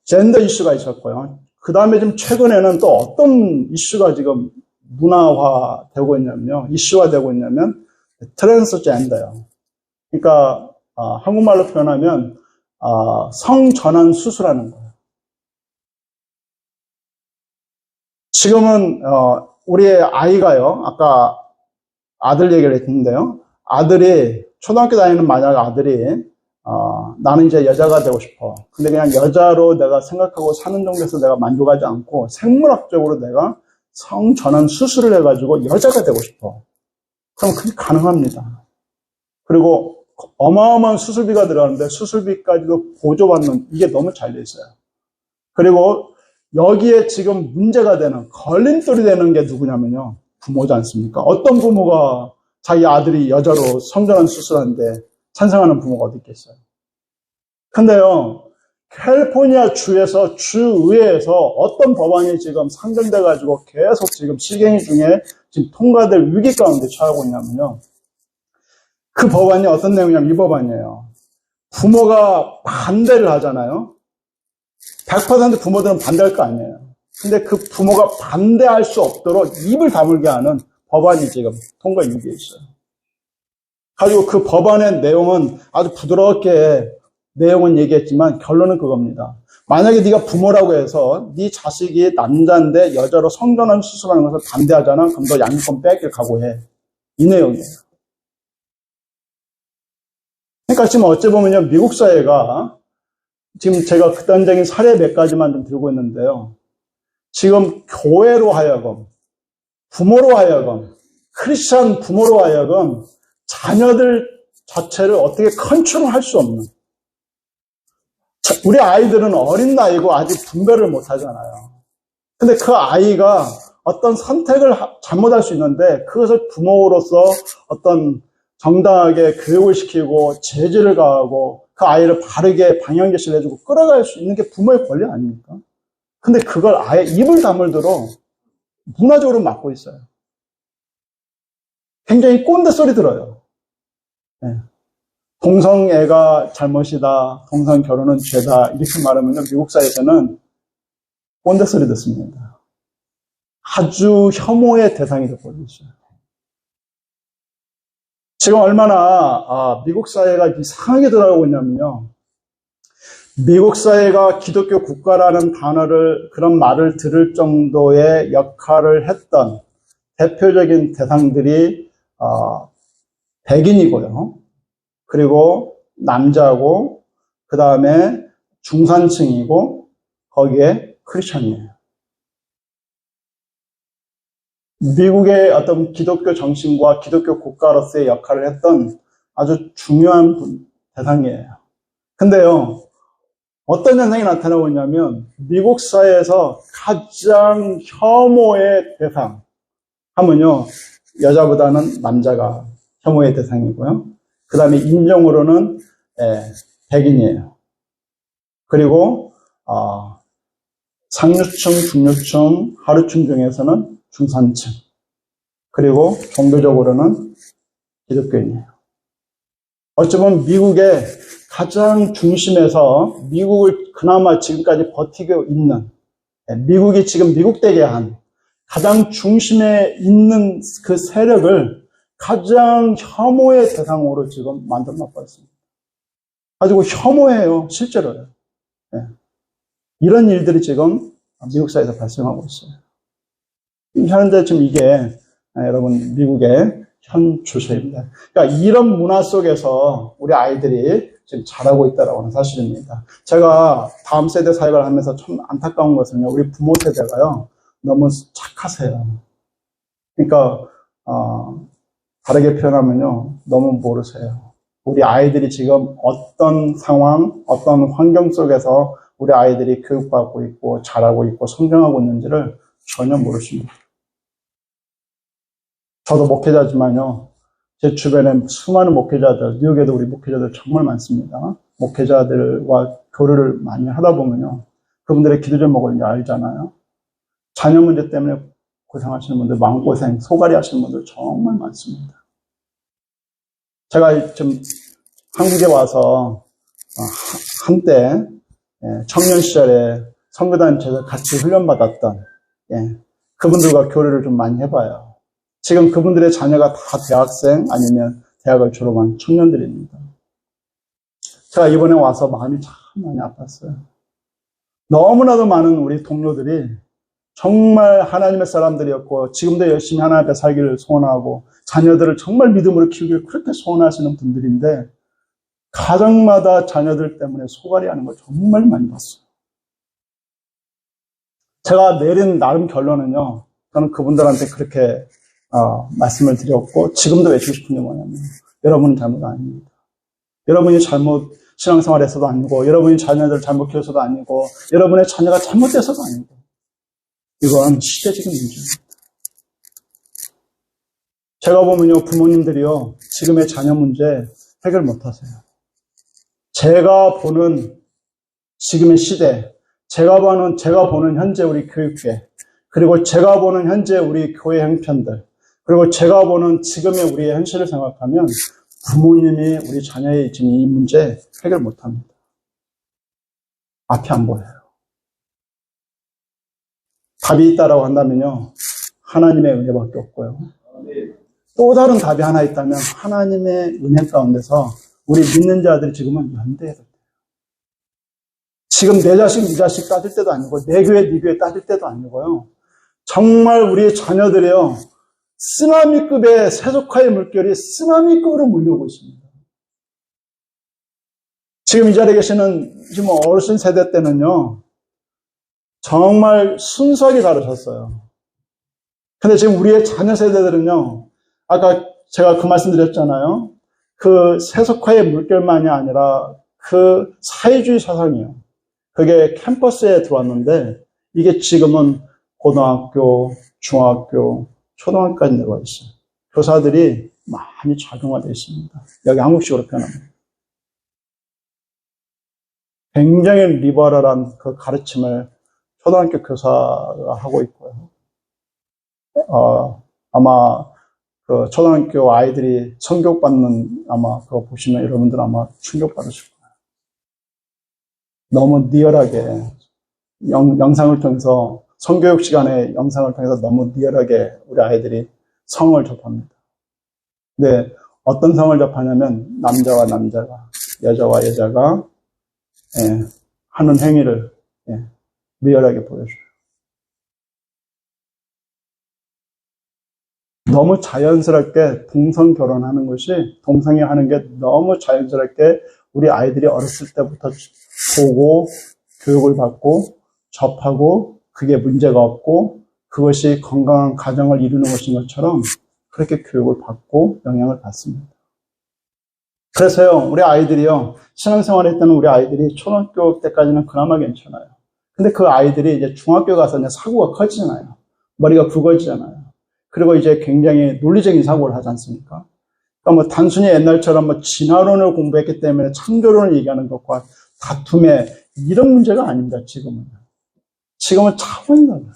젠더 이슈가 있었고요. 그 다음에 지금 최근에는 또 어떤 이슈가 지금 문화화되고 있냐면요. 이슈화되고 있냐면 트랜스젠더요. 그러니까 한국말로 표현하면 성전환 수술하는 거예요. 지금은 우리 아이가요. 아까 아들 얘기를 했는데요. 아들이 초등학교 다니는 만약 아들이 나는 이제 여자가 되고 싶어. 근데 그냥 여자로 내가 생각하고 사는 정도에서 내가 만족하지 않고 생물학적으로 내가 성전환 수술을 해가지고 여자가 되고 싶어. 그럼 그게 가능합니다. 그리고 어마어마한 수술비가 들어가는데 수술비까지도 보조받는 이게 너무 잘 돼 있어요. 그리고 여기에 지금 문제가 되는 걸림돌이 되는 게 누구냐면요. 부모지 않습니까? 어떤 부모가 자기 아들이 여자로 성전환 수술하는데 찬성하는 부모가 어디 있겠어요? 근데요, 캘리포니아 주의회에서 어떤 법안이 지금 상정돼가지고 계속 지금 실행위 중에 지금 통과될 위기 가운데 처하고 있냐면요. 그 법안이 어떤 내용이냐면 이 법안이에요. 부모가 반대를 하잖아요. 100% 부모들은 반대할 거 아니에요. 근데 그 부모가 반대할 수 없도록 입을 다물게 하는 법안이 지금 통과 위기에 있어요. 가지고 그 법안의 내용은 아주 부드럽게 내용은 얘기했지만 결론은 그겁니다. 만약에 네가 부모라고 해서 네 자식이 남자인데 여자로 성전환 수술하는 것을 반대하잖아. 그럼 너 양육권 뺏길 각오해. 이 내용이에요. 그러니까 지금 어찌 보면요. 미국 사회가 지금 제가 극단적인 사례 몇 가지만 좀 들고 있는데요. 지금 교회로 하여금, 부모로 하여금, 크리스천 부모로 하여금 자녀들 자체를 어떻게 컨트롤할 수 없는. 우리 아이들은 어린 나이고 아직 분별을 못 하잖아요. 근데 그 아이가 어떤 선택을 잘못할 수 있는데 그것을 부모로서 어떤 정당하게 교육을 시키고 제지를 가하고 그 아이를 바르게 방향 제시를 해주고 끌어갈 수 있는 게 부모의 권리 아닙니까? 근데 그걸 아예 입을 다물도록 문화적으로 막고 있어요. 굉장히 꼰대 소리 들어요. 네. 동성애가 잘못이다, 동성 결혼은 죄다 이렇게 말하면요 미국 사회에서는 꼰대 소리 듣습니다. 아주 혐오의 대상이 되어버리고 있어요. 지금 얼마나 미국 사회가 이상하게 돌아가고 있냐면요. 미국 사회가 기독교 국가라는 단어를 그런 말을 들을 정도의 역할을 했던 대표적인 대상들이 백인이고요. 그리고 남자고 그 다음에 중산층이고 거기에 크리스천이에요. 미국의 어떤 기독교 정신과 기독교 국가로서의 역할을 했던 아주 중요한 대상이에요. 근데요, 어떤 현상이 나타나고 있냐면 미국 사회에서 가장 혐오의 대상 하면요, 여자보다는 남자가 혐오의 대상이고요. 그 다음에 인종으로는 백인이에요. 그리고 상류층, 중류층, 하류층 중에서는 중산층. 그리고 종교적으로는 기독교인이에요. 어쩌면 미국의 가장 중심에서 미국을 그나마 지금까지 버티고 있는, 미국이 지금 미국되게 한 가장 중심에 있는 그 세력을 가장 혐오의 대상으로 지금 만들어 놓고 있습니다. 가지고 혐오해요, 실제로요. 이런 일들이 지금 미국 사회에서 발생하고 있어요. 현재 지금 이게 여러분 미국의 현 추세입니다. 그러니까 이런 문화 속에서 우리 아이들이 지금 자라고 있다라고 하는 사실입니다. 제가 다음 세대 사역을 하면서 참 안타까운 것은요, 우리 부모 세대가요 너무 착하세요. 그러니까 다르게 표현하면요 너무 모르세요. 우리 아이들이 지금 어떤 상황, 어떤 환경 속에서 우리 아이들이 교육받고 있고 자라고 있고 성장하고 있는지를 전혀 모르십니다. 저도 목회자지만요, 제 주변에 수많은 목회자들, 뉴욕에도 우리 목회자들 정말 많습니다. 목회자들과 교류를 많이 하다 보면요, 그분들의 기도 제목을 이제 알잖아요. 자녀 문제 때문에 고생하시는 분들, 마음고생, 소갈이 하시는 분들 정말 많습니다. 제가 지금 한국에 와서 한때 청년 시절에 선교단체에서 같이 훈련받았던 그분들과 교류를 좀 많이 해봐요. 지금 그분들의 자녀가 다 대학생 아니면 대학을 졸업한 청년들입니다. 제가 이번에 와서 마음이 참 많이 아팠어요. 너무나도 많은 우리 동료들이 정말 하나님의 사람들이었고 지금도 열심히 하나님 앞에 살기를 소원하고 자녀들을 정말 믿음으로 키우기를 그렇게 소원하시는 분들인데 가정마다 자녀들 때문에 소갈이 하는 걸 정말 많이 봤어요. 제가 내린 나름 결론은요, 저는 그분들한테 그렇게 말씀을 드렸고 지금도 외치고 싶은 게 뭐냐면 여러분은 잘못 아닙니다. 여러분이 잘못 신앙생활에서도 아니고 여러분이 자녀들을 잘못 키워서도 아니고 여러분의 자녀가 잘못돼서도 아니고 이건 시대적인 문제입니다. 제가 보면요 부모님들이요 지금의 자녀 문제 해결 못하세요. 제가 보는 지금의 시대, 제가 보는 현재 우리 교육계, 그리고 제가 보는 현재 우리 교회 형편들, 그리고 제가 보는 지금의 우리의 현실을 생각하면 부모님이 우리 자녀의 지금 이 문제 해결 못합니다. 앞이 안 보여요. 답이 있다라고 한다면요, 하나님의 은혜밖에 없고요. 또 다른 답이 하나 있다면 하나님의 은혜 가운데서 우리 믿는 자들이 지금은 연대해야 돼요. 지금 내 자식, 네 자식 따질 때도 아니고 내 교회, 네 교회 따질 때도 아니고요. 정말 우리의 자녀들이요, 쓰나미급의 세속화의 물결이 쓰나미급으로 몰려오고 있습니다. 지금 이 자리에 계시는 지금 어르신 세대 때는요, 정말 순수하게 다루셨어요. 근데 지금 우리의 자녀 세대들은요, 아까 제가 그 말씀 드렸잖아요. 그 세속화의 물결만이 아니라 그 사회주의 사상이요. 그게 캠퍼스에 들어왔는데 이게 지금은 고등학교, 중학교, 초등학교까지 내려와 있어요. 교사들이 많이 작용화되어 있습니다. 여기 한국식으로 표현합니다. 굉장히 리버럴한 그 가르침을 초등학교 교사가 하고 있고요. 아마 그 초등학교 아이들이 성교받는 아마 그거 보시면 여러분들 아마 충격받으실 거예요. 너무 리얼하게 영상을 통해서 성교육 시간에 영상을 통해서 너무 리얼하게 우리 아이들이 성을 접합니다. 근데 어떤 성을 접하냐면 남자와 남자가, 여자와 여자가 하는 행위를 리얼하게 보여줘요. 너무 자연스럽게 동성 결혼하는 것이, 동성애 하는 게 너무 자연스럽게 우리 아이들이 어렸을 때부터 보고 교육을 받고 접하고 그게 문제가 없고 그것이 건강한 가정을 이루는 것인 것처럼 그렇게 교육을 받고 영향을 받습니다. 그래서요, 우리 아이들이요, 신앙생활 했던 우리 아이들이 초등학교 때까지는 그나마 괜찮아요. 근데 그 아이들이 이제 중학교 가서 이제 사고가 커지잖아요. 머리가 굵어지잖아요. 그리고 이제 굉장히 논리적인 사고를 하지 않습니까? 그러니까 뭐 단순히 옛날처럼 뭐 진화론을 공부했기 때문에 창조론을 얘기하는 것과 다툼의 이런 문제가 아닙니다, 지금은. 지금은 차원이 달라요.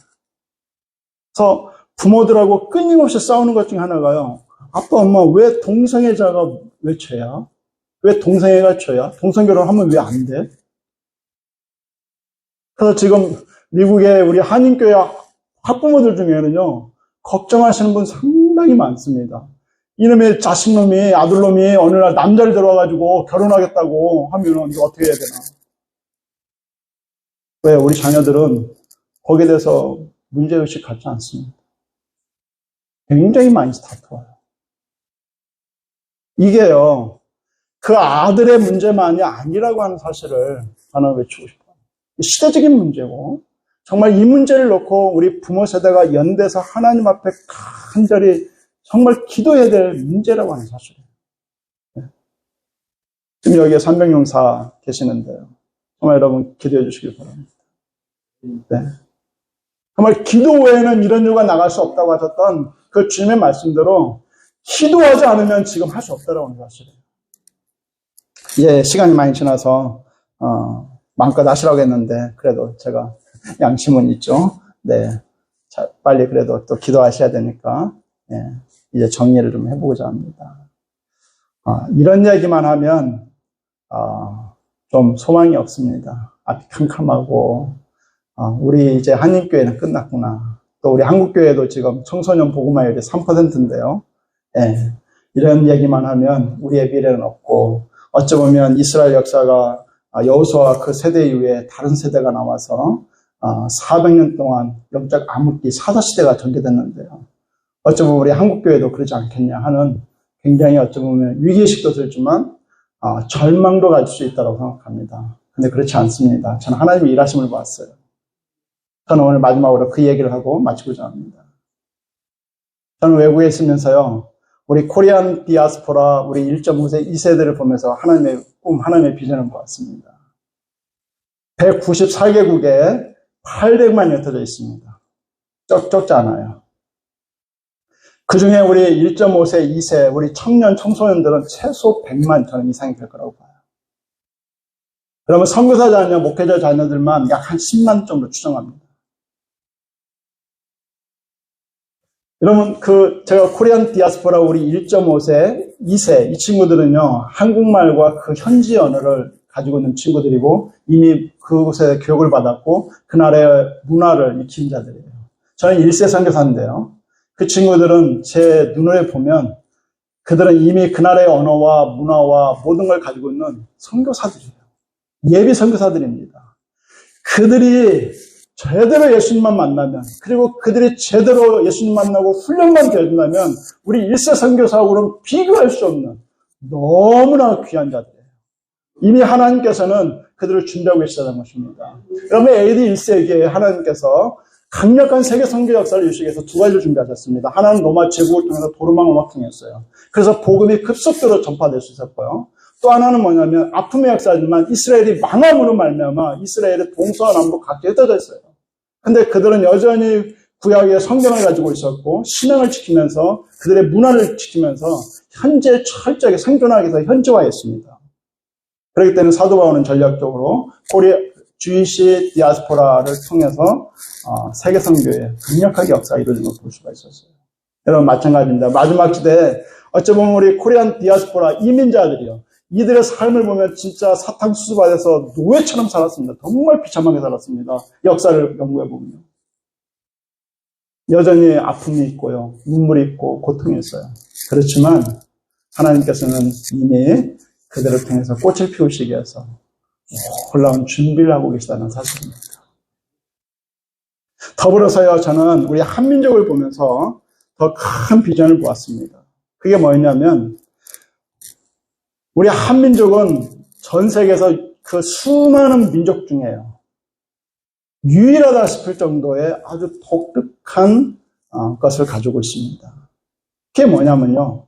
그래서 부모들하고 끊임없이 싸우는 것 중에 하나가요. 아빠, 엄마, 왜 동성애자가 왜 죄야? 왜 동성애가 죄야? 동성결혼하면 왜 안 돼? 그래서 지금 미국의 우리 한인교회 학부모들 중에는요, 걱정하시는 분 상당히 많습니다. 이놈의 자식놈이, 아들놈이 어느 날 남자를 들어와가지고 결혼하겠다고 하면 어떻게 해야 되나? 왜? 우리 자녀들은 거기에 대해서 문제의식 갖지 않습니다. 굉장히 많이 다투어요. 이게요, 그 아들의 문제만이 아니라고 하는 사실을 저는 외치고 싶어요. 시대적인 문제고, 정말 이 문제를 놓고 우리 부모 세대가 연대해서 하나님 앞에 간절히 정말 기도해야 될 문제라고 하는 사실이에요. 네. 지금 여기에 300용사 계시는데요. 정말 여러분 기도해 주시길 바랍니다. 네. 정말 기도 외에는 이런 일과 나갈 수 없다고 하셨던 그 주님의 말씀대로 기도하지 않으면 지금 할 수 없다라고 하는 사실이에요. 이제 시간이 많이 지나서 마음껏 하시라고 했는데 그래도 제가 양심은 있죠. 네, 자, 빨리 그래도 또 기도하셔야 되니까 이제 정리를 좀 해보고자 합니다. 이런 얘기만 하면 좀 소망이 없습니다. 앞이 캄캄하고 우리 이제 한인교회는 끝났구나. 또 우리 한국교회도 지금 청소년 복음화율이 3%인데요. 이런 얘기만 하면 우리의 미래는 없고 어찌 보면 이스라엘 역사가 여호수아와 그 세대 이후에 다른 세대가 나와서 400년 동안 영적 암흑기 사사시대가 전개됐는데요. 어찌 보면 우리 한국교회도 그러지 않겠냐 하는 굉장히 어찌 보면 위기의식도 들지만 절망도 가질 수 있다고 생각합니다. 근데 그렇지 않습니다. 저는 하나님의 일하심을 봤어요. 저는 오늘 마지막으로 그 얘기를 하고 마치고자 합니다. 저는 외국에 있으면서요, 우리 코리안 디아스포라, 우리 1.5세 2세들을 보면서 하나님의 꿈, 하나님의 비전을 보았습니다. 194개국에 800만이 흩어져 있습니다. 적지 않아요. 그 중에 우리 1.5세, 2세, 우리 청년, 청소년들은 최소 100만 저는 이상이 될 거라고 봐요. 그러면 선교사 자녀, 목회자 자녀들만 약 한 10만 정도 추정합니다. 여러분, 제가 코리안 디아스포라 우리 1.5세, 2세, 이 친구들은요, 한국말과 그 현지 언어를 가지고 있는 친구들이고, 이미 그곳에 교육을 받았고, 그 나라의 문화를 익힌 자들이에요. 저는 1세 선교사인데요. 그 친구들은 제 눈에 보면, 그들은 이미 그 나라의 언어와 문화와 모든 걸 가지고 있는 선교사들이에요. 예비 선교사들입니다. 그들이 제대로 예수님만 만나면, 그리고 그들이 제대로 예수님 만나고 훈련만 되어준다면 우리 1세 선교사하고는 비교할 수 없는 너무나 귀한 자들이에요. 이미 하나님께서는 그들을 준비하고 계시다는 것입니다. 그러면 AD 1세기에 하나님께서 강력한 세계 선교 역사를 이루시기 위해서 두 가지를 준비하셨습니다. 하나는 로마 제국을 통해서 도르망을 통했어요. 그래서 복음이 급속도로 전파될 수 있었고요. 또 하나는 뭐냐면 아픔의 역사지만 이스라엘이 망함으로 말미암아 이스라엘의 동서와 남북 각지에 흩어져 있어요. 근데 그들은 여전히 구약의 성경을 가지고 있었고 신앙을 지키면서 그들의 문화를 지키면서 현재 철저하게 생존하기 위해서 현지화했습니다. 그렇기 때문에 사도 바울은 전략적으로 코리아 주이시 디아스포라를 통해서 세계 선교에 강력하게 역사가 이루어진 걸 볼 수가 있었어요. 여러분 마찬가지입니다. 마지막 시대에 어찌 보면 우리 코리안 디아스포라 이민자들이요. 이들의 삶을 보면 진짜 사탕수수 받아서 노예처럼 살았습니다. 정말 비참하게 살았습니다. 역사를 연구해 보면요. 여전히 아픔이 있고요. 눈물이 있고 고통이 있어요. 그렇지만 하나님께서는 이미 그들을 통해서 꽃을 피우시기 위해서 놀라운 준비를 하고 계시다는 사실입니다. 더불어서요, 저는 우리 한민족을 보면서 더 큰 비전을 보았습니다. 그게 뭐였냐면 우리 한민족은 전 세계에서 그 수많은 민족 중에요. 유일하다 싶을 정도의 아주 독특한 것을 가지고 있습니다. 그게 뭐냐면요.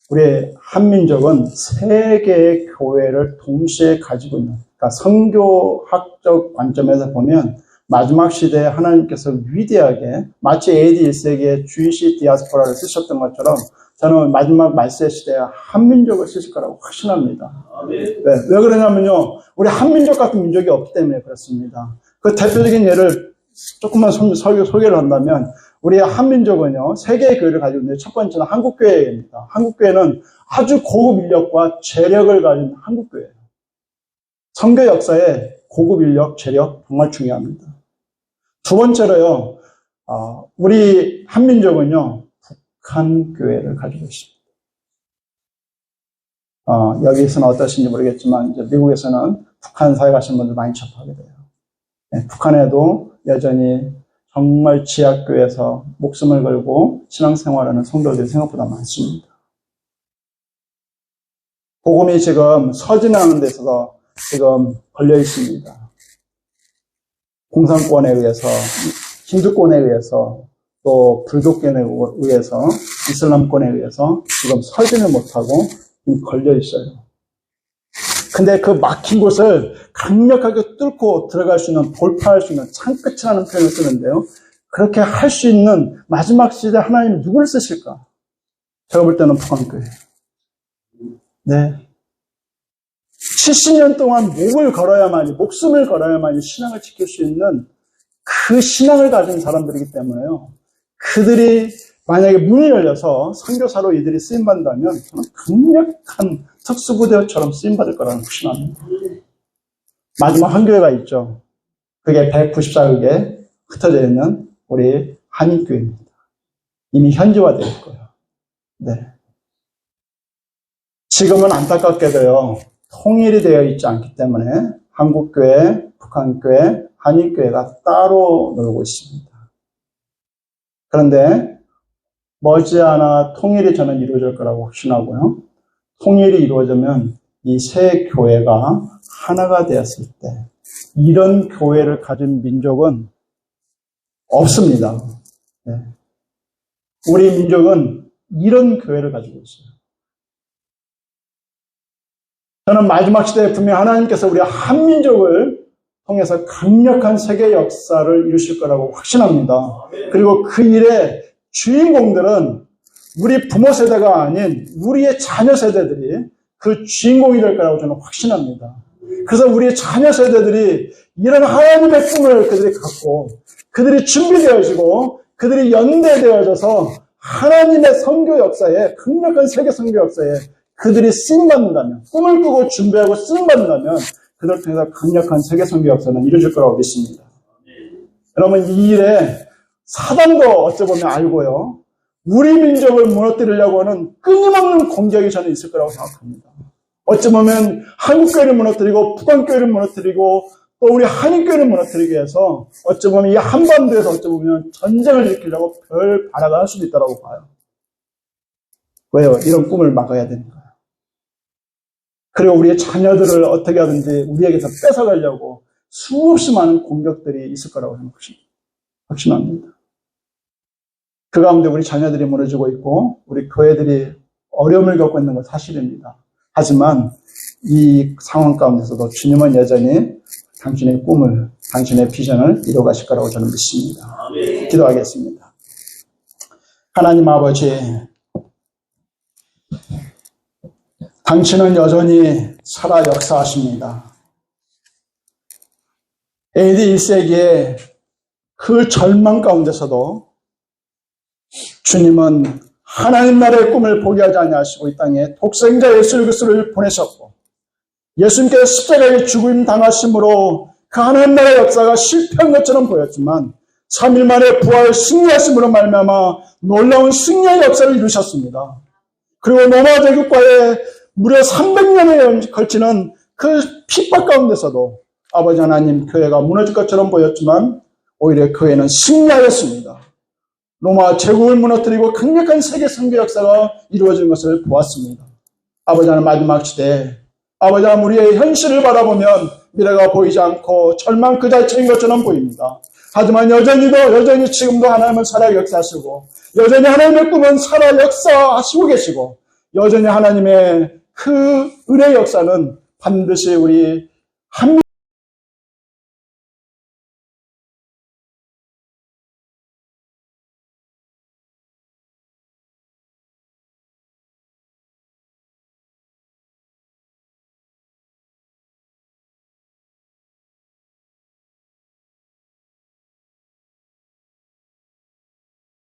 우리 한민족은 세 개의 교회를 동시에 가지고 있는, 그러니까 선교학적 관점에서 보면 마지막 시대에 하나님께서 위대하게 마치 AD 1세기에 주이시 디아스포라를 쓰셨던 것처럼 저는 마지막 말세 시대에 한민족을 쓰실 거라고 확신합니다. 왜 그러냐면요. 우리 한민족 같은 민족이 없기 때문에 그렇습니다. 그 대표적인 예를 조금만 소개를 한다면 우리 한민족은요. 세 개의 교회를 가지고 있는데 첫 번째는 한국교회입니다. 한국교회는 아주 고급 인력과 재력을 가진 한국교회예요. 선교 역사에 고급 인력, 재력 정말 중요합니다. 두 번째로요. 우리 한민족은요. 북한 교회를 가지고 있습니다. 여기서는 어떠신지 모르겠지만 이제 미국에서는 북한 사회 가신 분들 많이 접하게 돼요. 네, 북한에도 여전히 정말 지하교회에서 목숨을 걸고 신앙생활하는 성도들이 생각보다 많습니다. 복음이 지금 서진하는 데 있어서 지금 걸려 있습니다. 공산권에 의해서, 힌두권에 의해서, 또 불교권에 의해서, 이슬람권에 의해서 지금 서진을 못하고 지금 걸려 있어요. 근데 그 막힌 곳을 강력하게 뚫고 들어갈 수 있는, 돌파할 수 있는 창끝이라는 표현을 쓰는데요. 그렇게 할 수 있는 마지막 시대 하나님 누구를 쓰실까? 제가 볼 때는 북한교회예요. 네. 70년 동안 목숨을 걸어야만이 신앙을 지킬 수 있는 그 신앙을 가진 사람들이기 때문에요. 그들이 만약에 문이 열려서 선교사로 이들이 쓰임받는다면 저는 강력한 특수부대처럼 쓰임받을 거라는 확신합니다. 마지막 한 교회가 있죠. 그게 194국에 흩어져 있는 우리 한인교회입니다. 이미 현지화되어 있고요. 네. 지금은 안타깝게도요. 통일이 되어 있지 않기 때문에 한국교회, 북한교회, 한인교회가 따로 놀고 있습니다. 그런데 머지않아 통일이 저는 이루어질 거라고 확신하고요. 통일이 이루어지면 이 세 교회가 하나가 되었을 때 이런 교회를 가진 민족은 없습니다. 네. 우리 민족은 이런 교회를 가지고 있어요. 저는 마지막 시대에 분명히 하나님께서 우리 한민족을 통해서 강력한 세계 역사를 이루실 거라고 확신합니다. 그리고 그 일의 주인공들은 우리 부모 세대가 아닌 우리의 자녀 세대들이 그 주인공이 될 거라고 저는 확신합니다. 그래서 우리의 자녀 세대들이 이런 하나님의 꿈을 그들이 갖고 그들이 준비되어지고 그들이 연대되어져서 하나님의 선교 역사에 강력한 세계 선교 역사에 그들이 쓰임받는다면 꿈을 꾸고 준비하고 쓰임받는다면 그들을 통해서 강력한 세계 선교 역사는 이루어질 거라고 믿습니다. 여러분 이 일에 사단도 어찌 보면 알고요. 우리 민족을 무너뜨리려고 하는 끊임없는 공격이 저는 있을 거라고 생각합니다. 어찌 보면 한국교회를 무너뜨리고 북한교회를 무너뜨리고 또 우리 한인교회를 무너뜨리기 위해서 어찌 보면 이 한반도에서 어찌 보면 전쟁을 일으키려고 별 발악을 할 수도 있다고 봐요. 왜요? 이런 꿈을 막아야 되니까요. 그리고 우리의 자녀들을 어떻게 하든지 우리에게서 뺏어가려고 수없이 많은 공격들이 있을 거라고 확신합니다. 그 가운데 우리 자녀들이 무너지고 있고 우리 교회들이 어려움을 겪고 있는 건 사실입니다. 하지만 이 상황 가운데서도 주님은 여전히 당신의 꿈을, 당신의 비전을 이루어가실 거라고 저는 믿습니다. 기도하겠습니다. 하나님 아버지, 당신은 여전히 살아 역사하십니다. AD 1세기에 그 절망 가운데서도 주님은 하나님 나라의 꿈을 포기하지 아니하시고 이 땅에 독생자 예수 그리스도를 보내셨고 예수님께서 십자가에 죽임 당하심으로 그 하나님 나라의 역사가 실패한 것처럼 보였지만 3일 만에 부활 승리하심으로 말미암아 놀라운 승리의 역사를 이루셨습니다. 그리고 로마 제국과의 무려 300년에 걸치는 그 핍박 가운데서도 아버지 하나님 교회가 무너질 것처럼 보였지만 오히려 교회는 승리하였습니다. 로마 제국을 무너뜨리고 강력한 세계 선교 역사가 이루어진 것을 보았습니다. 아버지 하나님 마지막 시대에 아버지 하나님 우리의 현실을 바라보면 미래가 보이지 않고 절망 그 자체인 것처럼 보입니다. 하지만 여전히 지금도 하나님은 살아 역사하시고 여전히 하나님의 꿈은 살아 역사하시고 계시고 여전히 하나님의 그 은혜의 역사는 반드시 우리 한